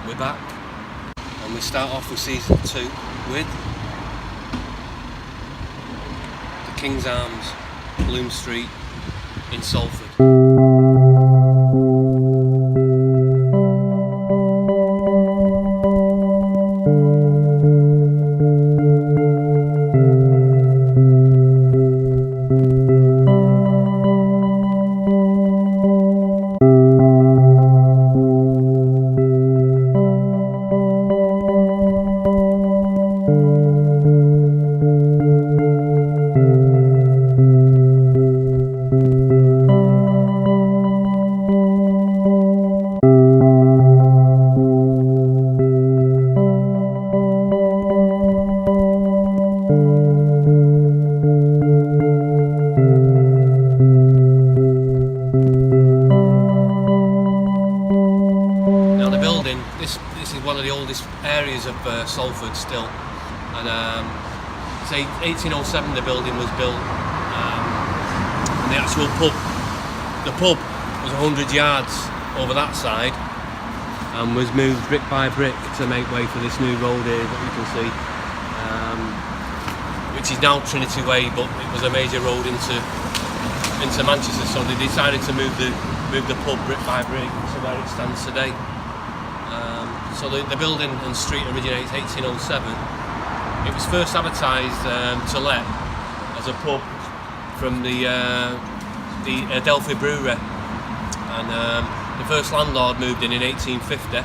we're back, and we start off with season 2 with the King's Arms, Bloom Street in Salford. This is one of the oldest areas of Salford still, and it's 1807 the building was built, and the actual pub was 100 yards over that side and was moved brick by brick to make way for this new road here that you can see, which is now Trinity Way, but it was a major road into Manchester, so they decided to move the pub brick by brick to where it stands today. So the building and street originates 1807. It was first advertised to let as a pub from the Adelphi Brewery, and the first landlord moved in 1850.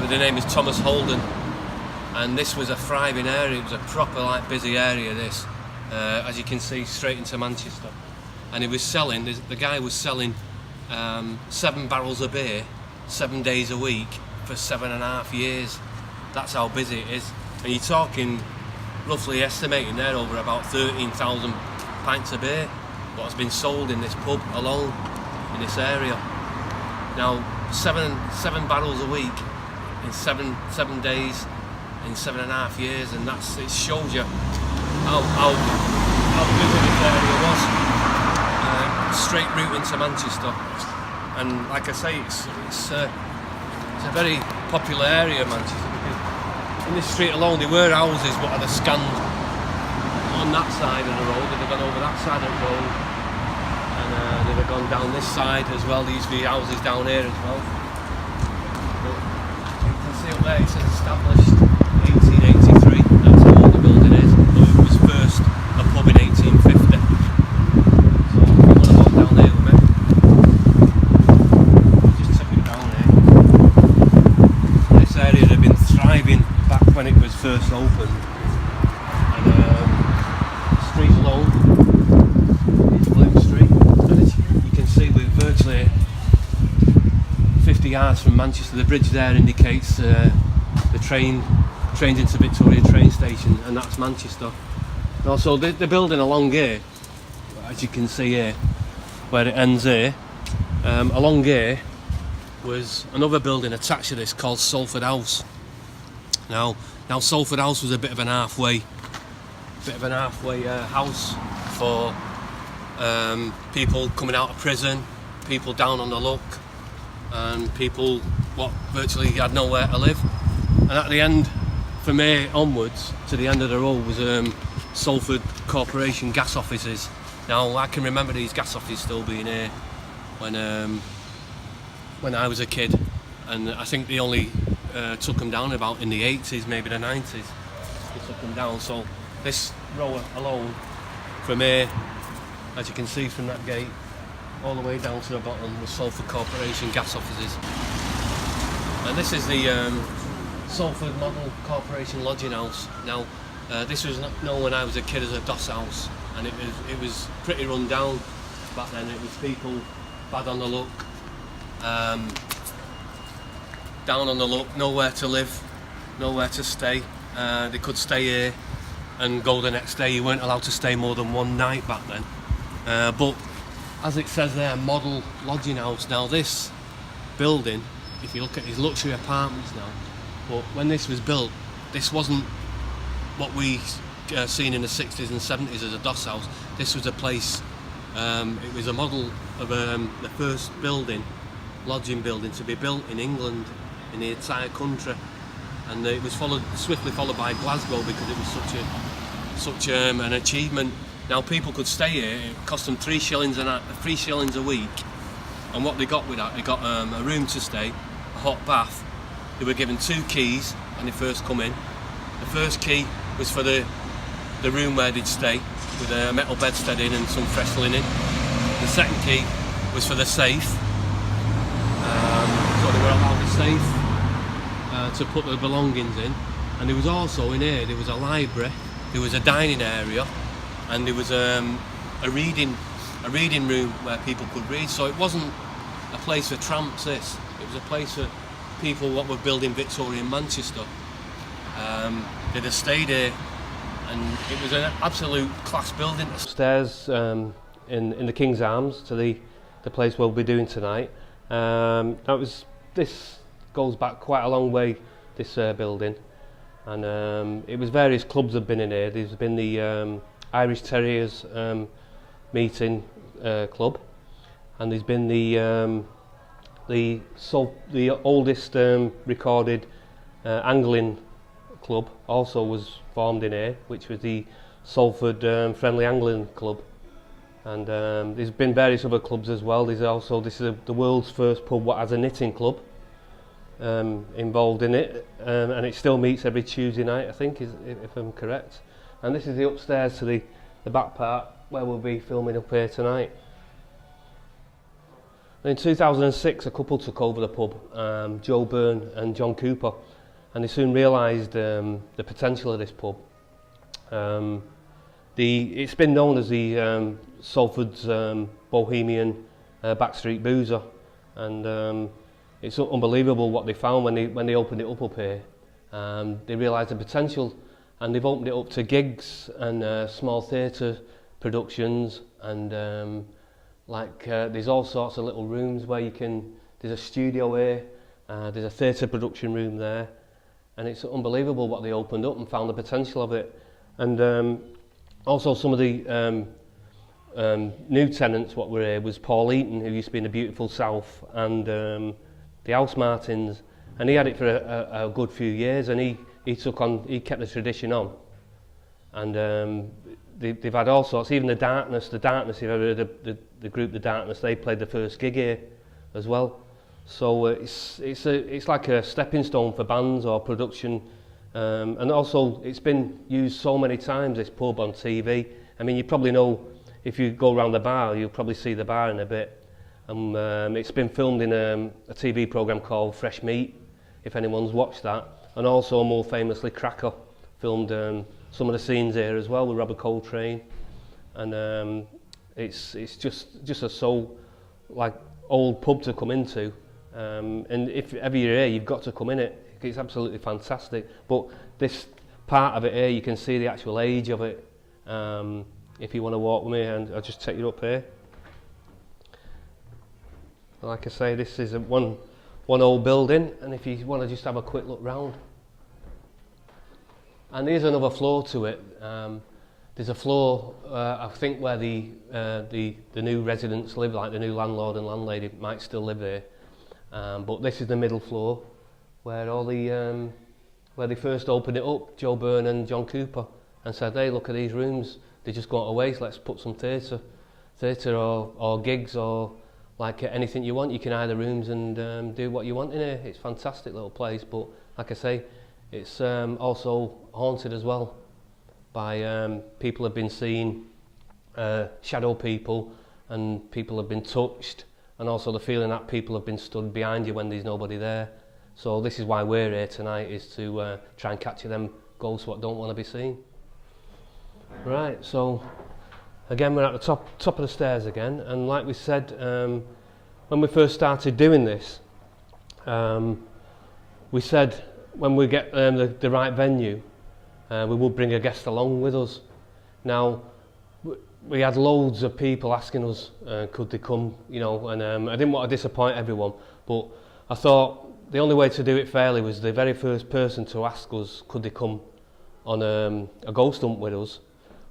The name is Thomas Holden, and this was a thriving area. It was a proper busy area. This, as you can see, straight into Manchester, and he was selling. The guy was selling 7 barrels of beer 7 days a week for 7.5 years. That's how busy it is, and you're talking, roughly estimating there, over about 13,000 pints of beer what has been sold in this pub alone in this area. Now, seven barrels a week in seven days in 7.5 years, and it shows you how busy this area was. Straight route into Manchester, and like I say, it's a very popular area, Manchester, because in this street alone there were houses what are scanned on that side of the road. They'd have gone over that side of the road, and they'd have gone down this side as well. These be houses down here as well. But you can see up there it says established 1883. That's how old the building is. But it was first a pub in 1850. So if you want to walk down there with me, area had been thriving back when it was first opened, and the street alone is Bloom Street, and you can see we're virtually 50 yards from Manchester. The bridge there indicates the trains into Victoria train station, and that's Manchester. And also the building along here, as you can see here where it ends here, along here was another building attached to this called Salford House. Now Salford House was a bit of an halfway house for people coming out of prison, people down on the luck, and people what virtually had nowhere to live. And at the end, from here onwards to the end of the road, was Salford Corporation gas offices. Now I can remember these gas offices still being here when I was a kid, and I think they only took them down about in the 80s, maybe the 90s. They took them down. So this row alone, from here, as you can see from that gate, all the way down to the bottom, was Salford Corporation gas offices. And this is the Salford Model Corporation Lodging House. Now, this was known when I was a kid as a doss house, and it was pretty run down back then. It was people bad on the luck, down on the luck, nowhere to live, nowhere to stay. They could stay here and go the next day. You weren't allowed to stay more than one night back then. But as it says there, model lodging house. Now this building, if you look at these luxury apartments now, but when this was built, this wasn't what we seen in the 60s and 70s as a doss house. This was a place, it was a model of the first building, lodging building, to be built in England in the entire country, and it was swiftly followed by Glasgow because it was such an achievement. Now people could stay here. It cost them 3 shillings a week, and what they got with that, they got a room to stay, a hot bath. They were given 2 keys when they first come in. The first key was for the room where they'd stay, with a metal bedstead in and some fresh linen. The second key was for the safe, so they were allowed the safe to put their belongings in. And there was also in here, there was a library, there was a dining area, and there was a reading room where people could read. So it wasn't a place for tramps, this. It was a place for people what were building Victorian Manchester. They'd have stayed here, and it was an absolute class building. Upstairs in the King's Arms to the place we'll be doing tonight. This goes back quite a long way, this building, and it was various clubs have been in here. There's been the Irish Terriers meeting club, and there's been the oldest recorded angling club also was formed in here, which was the Salford Friendly Angling Club. And there's been various other clubs as well. This is the world's first pub what has a knitting club involved in it, and it still meets every Tuesday night, I think, if I'm correct. And this is the upstairs to the back part where we'll be filming up here tonight. In 2006, a couple took over the pub, Joe Byrne and John Cooper, and they soon realised the potential of this pub. It's been known as the Salford's Bohemian backstreet boozer, and it's unbelievable what they found when they opened it up here. They realised the potential, and they've opened it up to gigs and small theatre productions, and there's all sorts of little rooms where there's a studio here, there's a theatre production room there, and it's unbelievable what they opened up and found the potential of it. And also some of the new tenants what were here was Paul Eaton, who used to be in the beautiful South, and the House Martins, and he had it for a good few years, and he kept the tradition on. And they've had all sorts, even the Darkness, you've ever heard of the group The Darkness, they played the first gig here as well. So it's like a stepping stone for bands or production, and also it's been used so many times, this pub, on TV. I mean, you probably know, if you go around the bar, you'll probably see the bar in a bit. It's been filmed in a TV programme called Fresh Meat, if anyone's watched that, and also more famously Cracker filmed some of the scenes here as well with Robert Coltrane, and it's just a old pub to come into, and if ever you're here, you've got to come in it. It's absolutely fantastic. But this part of it here, you can see the actual age of it. If you want to walk with me, and I'll just take you up here. Like I say, this is one old building, and if you want to just have a quick look round. And there's another floor to it. There's a floor, I think, where the new residents live, like the new landlord and landlady might still live there. But this is the middle floor, where where they first opened it up, Joe Byrne and John Cooper, and said, "Hey, look at these rooms. They just got away. So let's put some theatre or gigs or like anything you want. You can hire the rooms and do what you want in here." It's a fantastic little place, but like I say, it's also haunted as well by people have been seen, shadow people, and people have been touched, and also the feeling that people have been stood behind you when there's nobody there. So this is why we're here tonight, is to try and capture them ghosts what don't want to be seen. Right, so again we're at the top of the stairs again, and like we said, when we first started doing this, we said when we get the right venue, we would bring a guest along with us. Now, we had loads of people asking us, could they come, you know, and I didn't want to disappoint everyone, but I thought the only way to do it fairly was the very first person to ask us, could they come on a ghost hunt with us,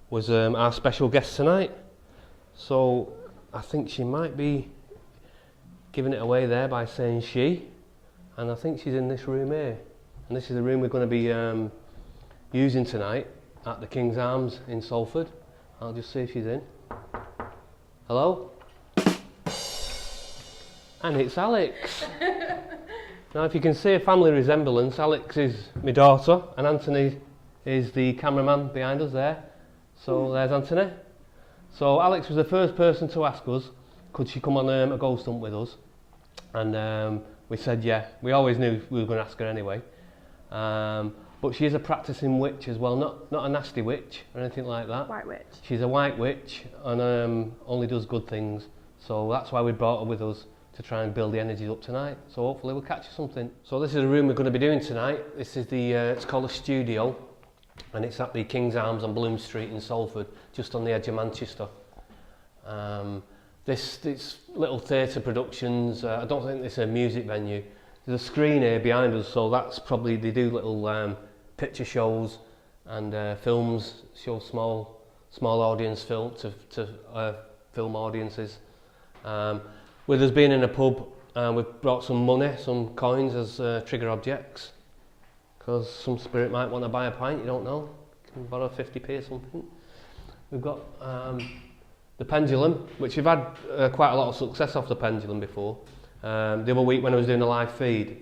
was our special guest tonight. So I think she might be giving it away there by saying she. and I think she's in this room here. And this is the room we're going to be using tonight at the King's Arms in Salford. I'll just see if she's in. Hello? And it's Alex. Now if you can see a family resemblance, Alex is my daughter and Anthony is the cameraman behind us there. So there's Anthony. So Alex was the first person to ask us, could she come on a ghost hunt with us? And we said yeah. We always knew we were going to ask her anyway. But she is a practicing witch as well, not a nasty witch or anything like that. White witch. She's a white witch and only does good things. So that's why we brought her with us, to try and build the energies up tonight. So hopefully we'll catch you something. So this is the room we're going to be doing tonight. This is the, it's called a studio, and it's at the King's Arms on Bloom Street in Salford, just on the edge of Manchester. This little theatre productions, I don't think it's a music venue. There's a screen here behind us, so that's probably, they do little picture shows and films, show small audience film to film audiences. With us being in a pub, we've brought some money, some coins as trigger objects, because some spirit might want to buy a pint, you don't know. You can borrow 50p or something. We've got the pendulum, which we've had quite a lot of success off the pendulum before. The other week when I was doing a live feed,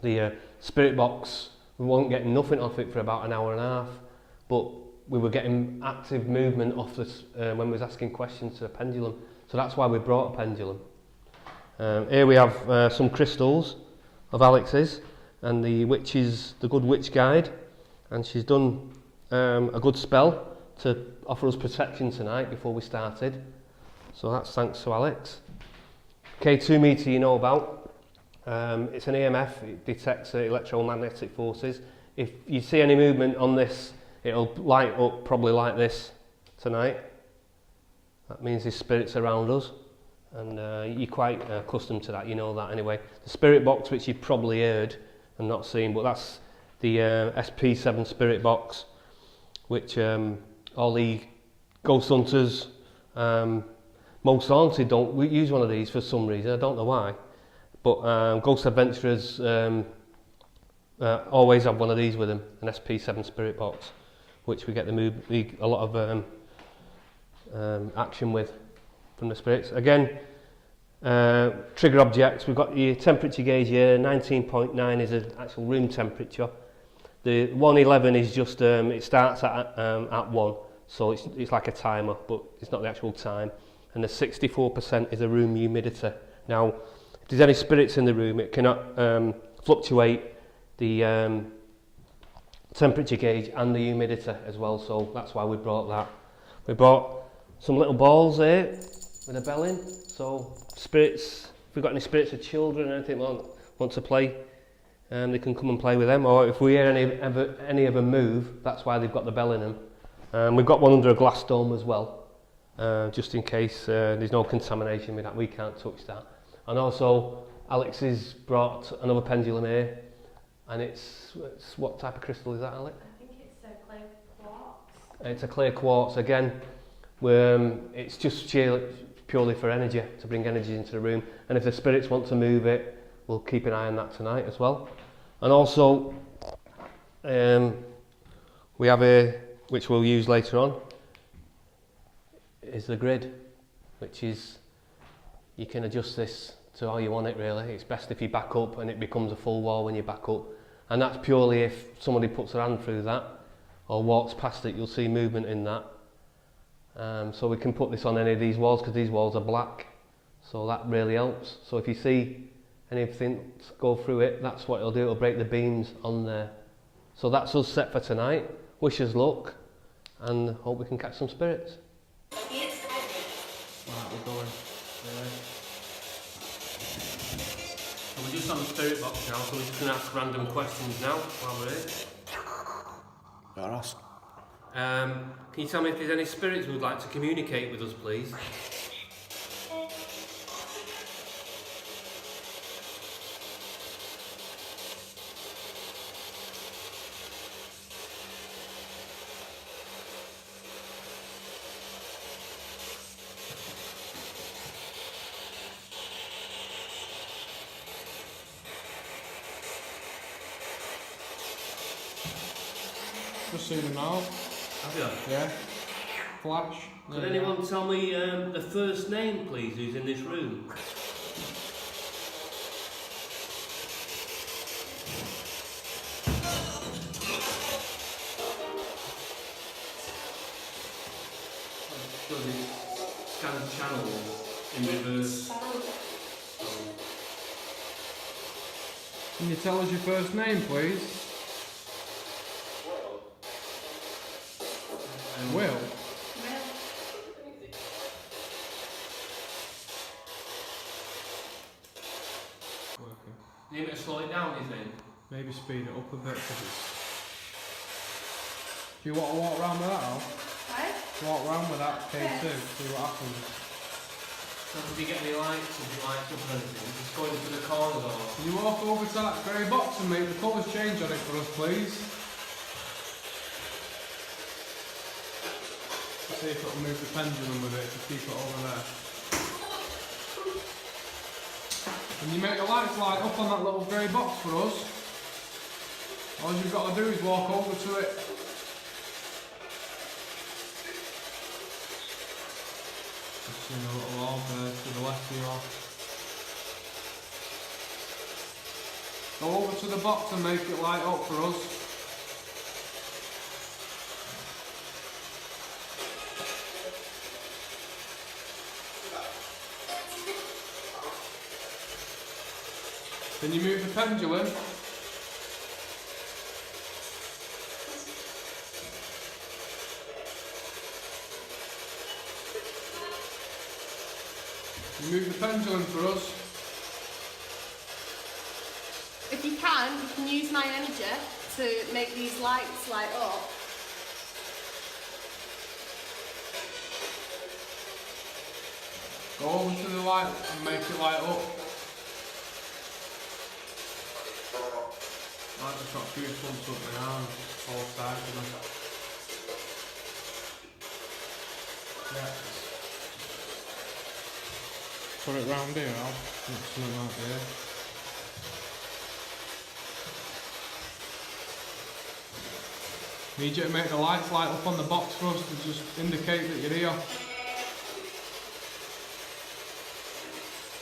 the spirit box, we weren't getting nothing off it for about an hour and a half, but we were getting active movement off this when we was asking questions to the pendulum. So that's why we brought a pendulum. Here we have some crystals of Alex's and the Good Witch Guide, and she's done a good spell to offer us protection tonight before we started. So that's thanks to Alex. K2 meter you know about. It's an EMF, it detects electromagnetic forces. If you see any movement on this, it'll light up probably like this tonight. That means there's spirits around us. And you're quite accustomed to that, you know that anyway. The spirit box, which you've probably heard and not seen, but that's the SP7 spirit box, which all the ghost hunters, most haunted don't use one of these for some reason, I don't know why, but ghost adventurers always have one of these with them, an SP7 spirit box, which we get a lot of action with from the spirits. Again, trigger objects, we've got your temperature gauge here, 19.9 is an actual room temperature. The 111 is just, it starts at 1, so it's like a timer, but it's not the actual time. And the 64% is a room humidity. Now, if there's any spirits in the room, it cannot fluctuate the temperature gauge and the humidity as well, so that's why we brought that. We brought some little balls here with a bell in, so spirits, if we've got any spirits of children or anything want to play, they can come and play with them, or if we hear any of them move, that's why they've got the bell in them. We've got one under a glass dome as well, just in case there's no contamination with that, we can't touch that. And also Alex has brought another pendulum here, and it's what type of crystal is that, Alex? I think it's a clear quartz. It's a clear quartz again. It's just purely for energy, to bring energy into the room, and if the spirits want to move it, we'll keep an eye on that tonight as well. And also we have a, which we'll use later on, is the grid, which is, you can adjust this to how you want it really. It's best if you back up and it becomes a full wall when you back up, and that's purely if somebody puts their hand through that or walks past it, you'll see movement in that. So we can put this on any of these walls, because these walls are black, so that really helps. So if you see anything go through it, that's what it'll do, it'll break the beams on there. So that's us set for tonight. Wish us luck and hope we can catch some spirits. Right, we're going. So we're just on the spirit box now, so we're just going to ask random questions now while we're here. Gotta ask. Can you tell me if there's any spirits who would like to communicate with us, please? Just seen them now. Have you? Yeah. Flash. Could anyone tell me the first name, please, who's in this room? Does it scan channels in reverse? Can you tell us your first name, please? Will. Working. Do you need me to slow it down, do you think? Maybe speed it up a bit. Do you want to walk around with that, Al? Right? Walk around with that K2, Yes. see what happens. So if you get any lights, if you light up or anything, just go into the corners or... Can you walk over to that grey box and make the colours change on it for us, please? See if it'll move the pendulum with it to keep it over there. Can you make the lights light up on that little grey box for us? All you've got to do is walk over to it. Just in a little orb there to the left of you all. Go over to the box and make it light up for us. Can you move the pendulum? Can you move the pendulum for us? If you can use my energy to make these lights light up. Go over to the light and make it light up. I just got goosebumps up my arm, all sides of them. Yeah. Put it round here, Al. Something like here. Need you to make the lights light up on the box for us to just indicate that you're here.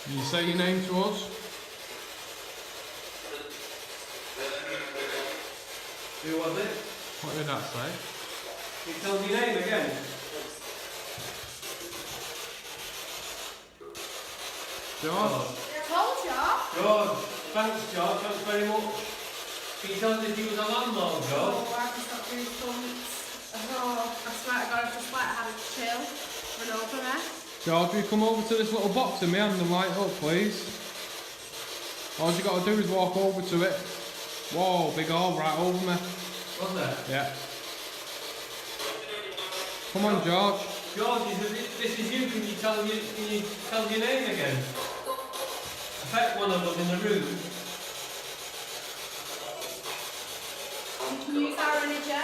Can you say your name to us? Who was it? What did that say? Can you tell me your name again? George? Told ya. George. Thanks, George. Thanks very much. Can you tell us if you was a landlord, George? Oh, I've just got goosebumps. Oh, I swear to God, I've just like had a chill run over me. George, will you come over to this little box in my hand and light up, please? All you got to do is walk over to it. Whoa, big hole right over me. Was there? Yeah. Come on, George. George, this is you. Can you tell your name again? I bet one of them in the room. You can use our energy.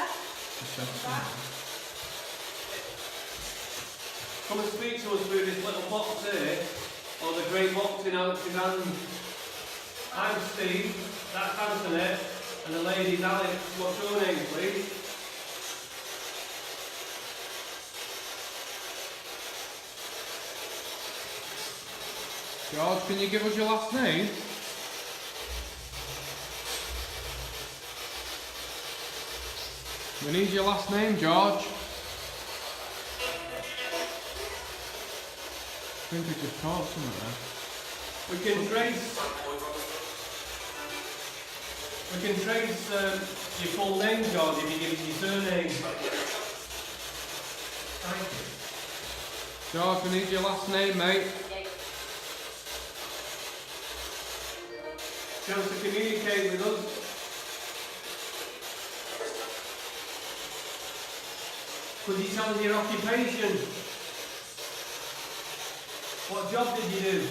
Come and speak to us through this little box here, or the great box in Alex's hand. I'm Steve, that's Anthony, and the lady's Alex. What's your name, please? George, can you give us your last name? We need your last name, George. I think we just caught something there. We can trace your full name, George, if you give us your surname. Thank you. George, we need your last name, mate. Chance to communicate with us. Could you tell us your occupation? What job did you do?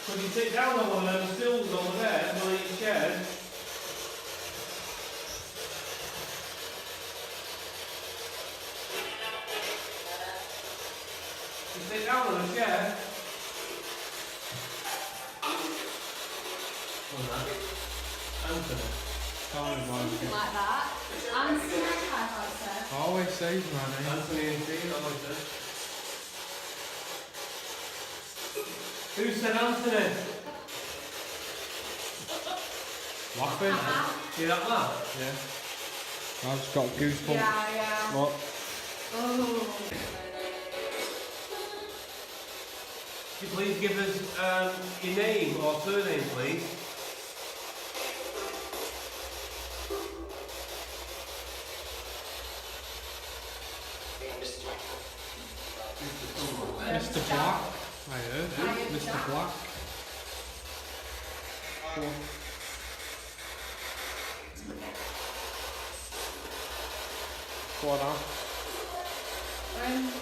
Could you sit down on one of them stools over there, one of your chairs? You sit down on a chair. On that. Anthony. Sounded like Something it. like that. Anthony, I thought it said. Always says my name. Anthony 18, I like that. Who said Anthony? Laughing. See that laugh? Yeah. I've just got goosebumps. Yeah. What? Oh. Could you please give us your name or surname, please? Mr. Black. I heard. Mr. Black. Go on. Go on now.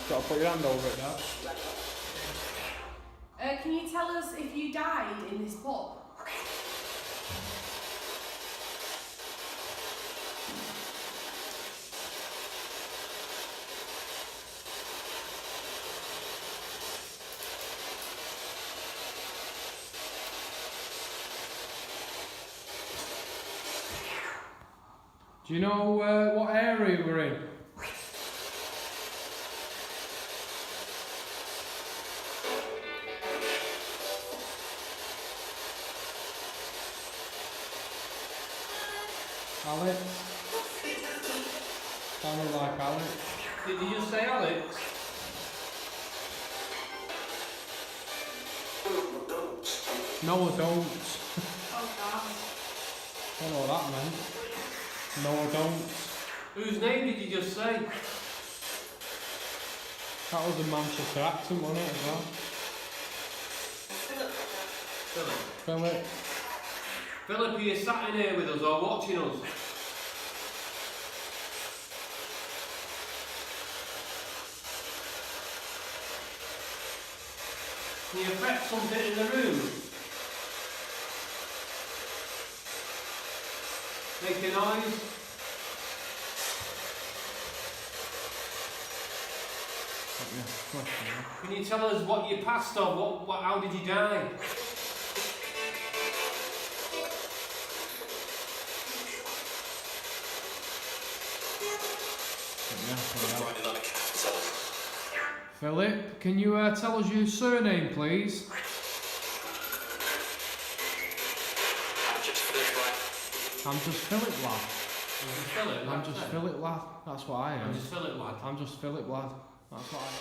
Gotta put your hand over it now. Can you tell us if you died in this pub? Do you know what area we're in? Alex? Sounded like Alex. Did you just say Alex? No, I don't. Oh God. I don't know what that meant. No, I don't. Whose name did you just say? That was a Manchester accent, wasn't it, as well? Philip. Philip. Philip, are you sat in here with us or watching us? Can you affect something in the room? Make a noise? Can you tell us what you passed or how did you die? Philip, can you tell us your surname, please? I'm just Philip, lad. I'm just Philip, lad. That's what I am. I'm just Philip, lad. I'm just Philip, lad. That's what I am.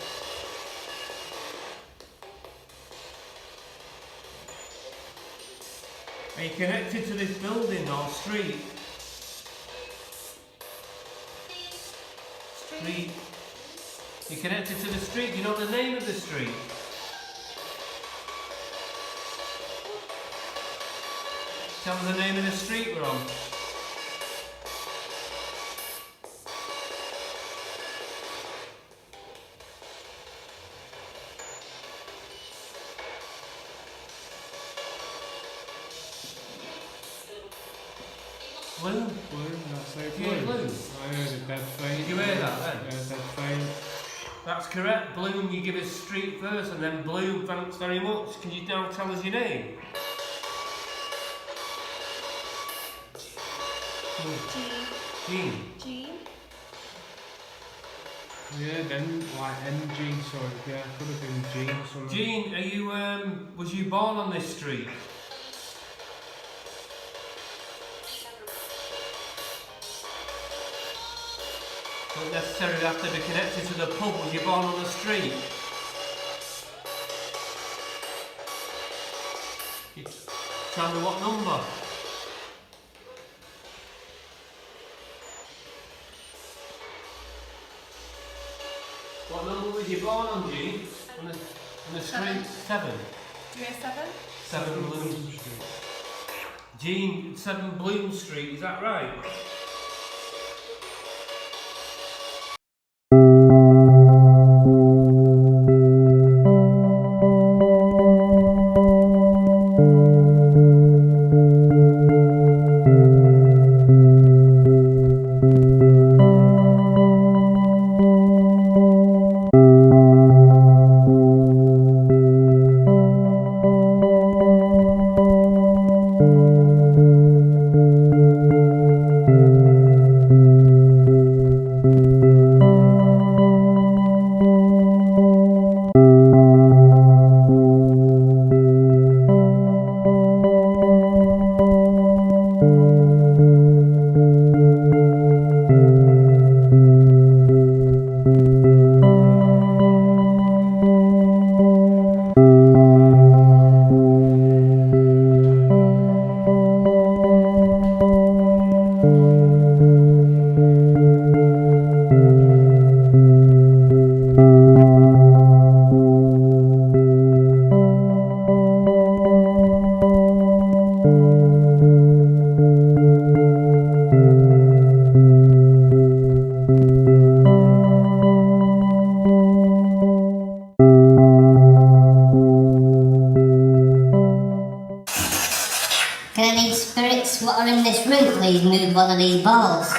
Are you connected to this building or street? Street. You're connected to the street. Do you know the name of the street? Tell us the name of the street we're on. Blue. Blue, that's it. Did you hear blue? I heard a dead faint. Did you hear that then? Yeah, dead faint. That's correct. Bloom, you give us street first and then Bloom, thanks very much. Can you now tell us your name? Jean. Jean. Yeah, then like NG, so yeah, could have been Jean or something. Jean, are you was you born on this street? Don't necessarily have to be connected to the pub. Was you born on the street? Tell me what number. What number was you born on, Jean? On the street? 7. Do you hear 7? 7 Bloom Street. Jean, 7 Bloom Street, is that right? Can any spirits what are in this room please move one of these balls?